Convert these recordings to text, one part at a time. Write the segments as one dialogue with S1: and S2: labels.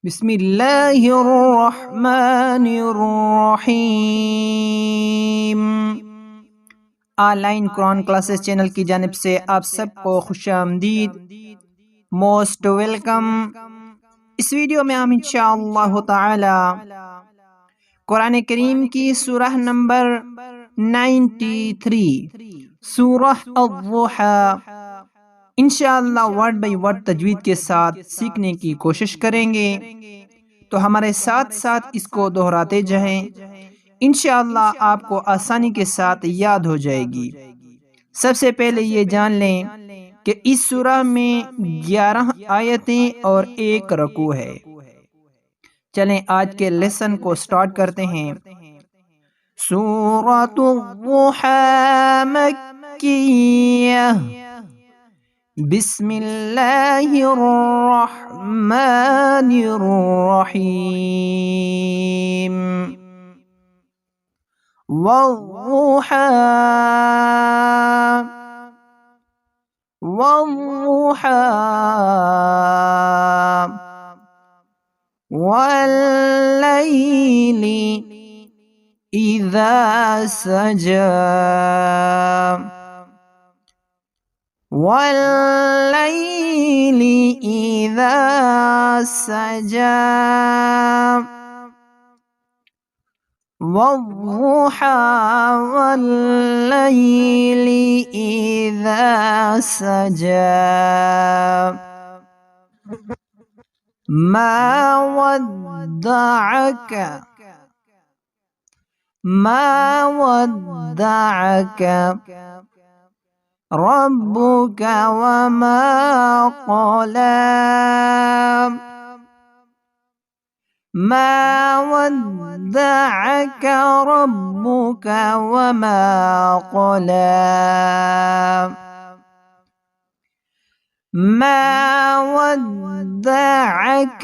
S1: बिस्मिल्लाहिर्रहमानिर्रहीम। ऑनलाइन Quran classes channel की जानिब से आप सबको खुशामदीद, मोस्ट वेलकम। इस वीडियो में हम इंशाअल्लाह ताला कुरान करीम की सूरह नंबर 93 सूरह अज़्ज़ुहा इंशाअल्लाह वर्ड बाय वर्ड तजवीद के साथ सीखने की कोशिश करेंगे। तो हमारे साथ साथ इसको दोहराते जाएं, इंशाअल्लाह आपको आसानी के साथ याद हो जाएगी। सबसे पहले ये जान लें कि इस सूरह में 11 आयतें और 1 रकू है। चलें आज के लेसन को स्टार्ट करते हैं। सूरतुज़्ज़ुहा मक्किय्यह, बिस्मिल्लाहिर्रहमानिर्रहीम। वज़्ज़ुहा वज़्ज़ुहा वल्लैलि इज़ा सजा वल्लैलि इज़ा सजा वज़्ज़ुहा वल्लैलि इज़ा सजा मा वद्दअक रब्बुक वमा क़ला मा वद्दअक रब्बुक वमा क़ला मा वद्दअक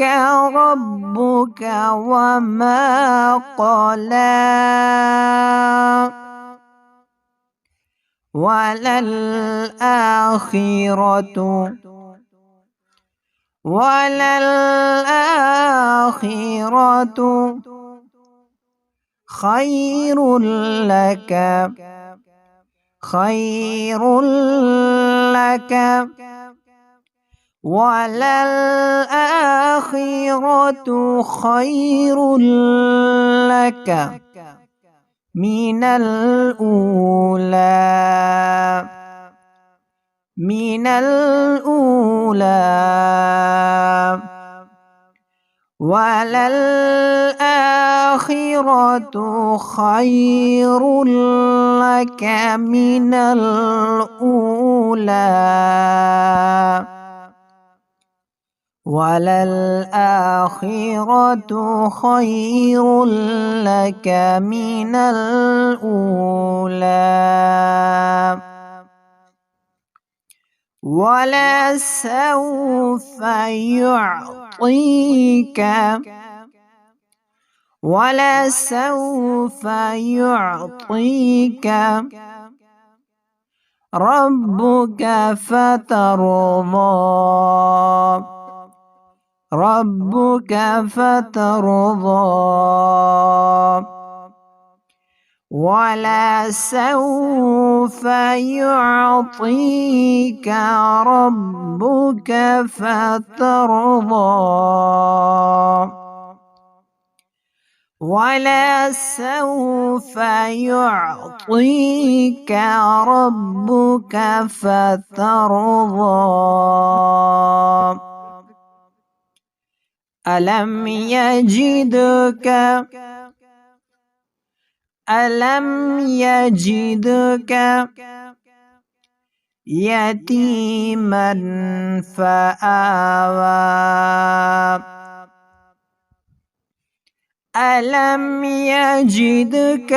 S1: रब्बुक वमा क़ला वललआखिरतु खैरुल लक वललआखिरतु खैरुल लक मिनल ऊला वललआखिरतु खैरुल लक मिनल ऊला वललआखिरतु खैरुल लक मिनल ऊला वलसौफ युअतीक रब्बुक फतरदा वलसौफ युअतीक रब्बुक फतरदा वलसौफ युअतीक रब्बुक फतरदा अलम यजिदक यतीमन फआवा अलम यजिदक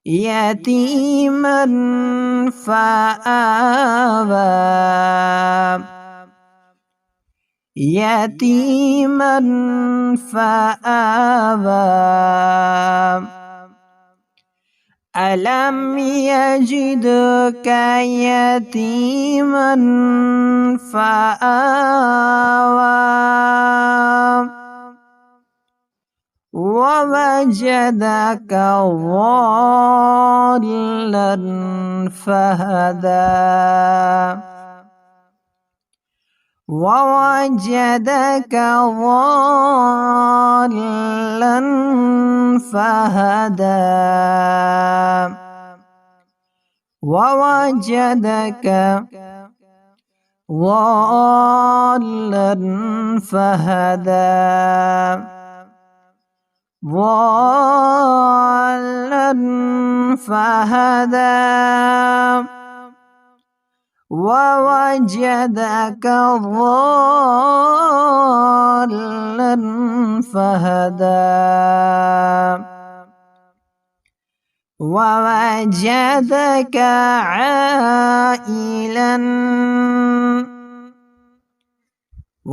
S1: यतीमन फआवा ألم يجدك يتيما فآوى ووجدك ضالا فهدى ووجدك ضالا فهدى ووجدك ضالا فهدى ضالا فهدى ووجدك ضالا فهدى ووجدك عائلا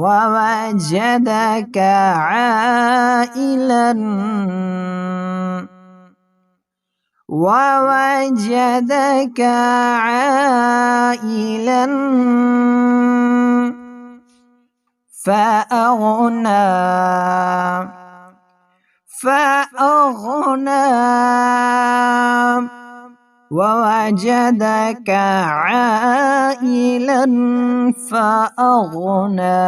S1: ووجدك عائلا ووجدك عائلا فأغنى ووجدك عائلا فأغنى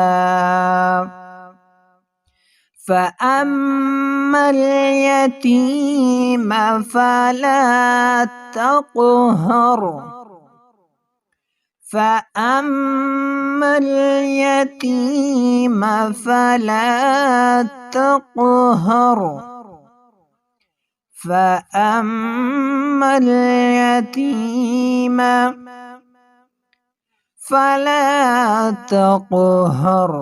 S1: فأما اليتيم فلا تقهر فأما اليتيم فلا تقهر فأما اليتيم فلا تقهر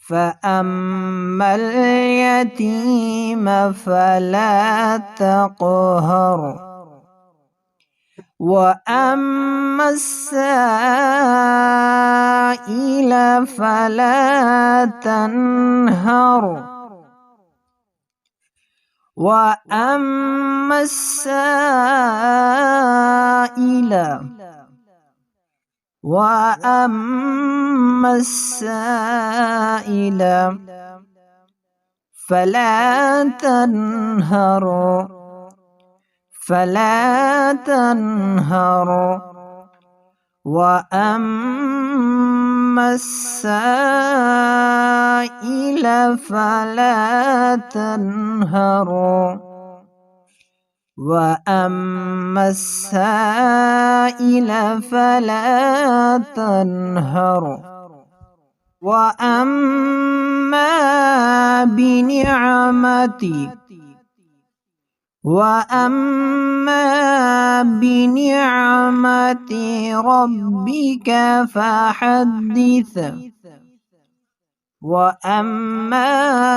S1: فأما اليتيم فلا تقهر وأما السائل فلا تنهر وأما السائل فلا تنهر وأما السائل فلا تنهر وأما السائل فلا تنهر وأما بنعمة ربك فحدث وأما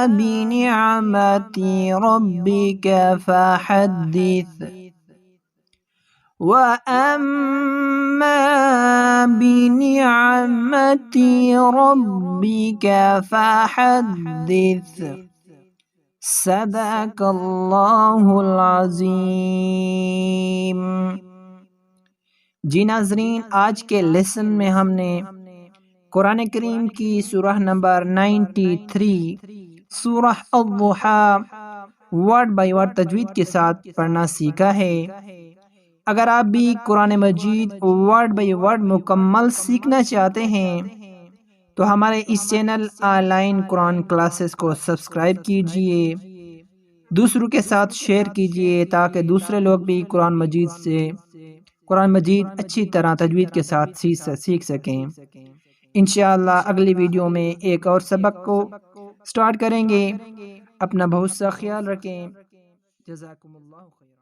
S1: بنعمة ربك فحدث وأما بنعمة ربك فحدث صدق اللہ العظیم۔ جی ناظرین، آج کے لیسن میں ہم نے قرآن کریم کی سورہ نمبر 93 سورہ الضحیٰ ورڈ بائی ورڈ تجوید کے ساتھ پڑھنا سیکھا ہے۔ اگر آپ بھی قرآن مجید ورڈ بائی ورڈ مکمل سیکھنا چاہتے ہیں تو ہمارے اس چینل آن لائن قرآن کلاسز کو سبسکرائب کیجئے، دوسروں کے ساتھ شیئر کیجئے تاکہ دوسرے لوگ بھی قرآن مجید اچھی طرح تجوید کے ساتھ سیکھ سکیں۔ انشاءاللہ اگلی ویڈیو میں ایک اور سبق کو سٹارٹ کریں گے۔ اپنا بہت سا خیال رکھیں۔ جزاکم اللہ خیر۔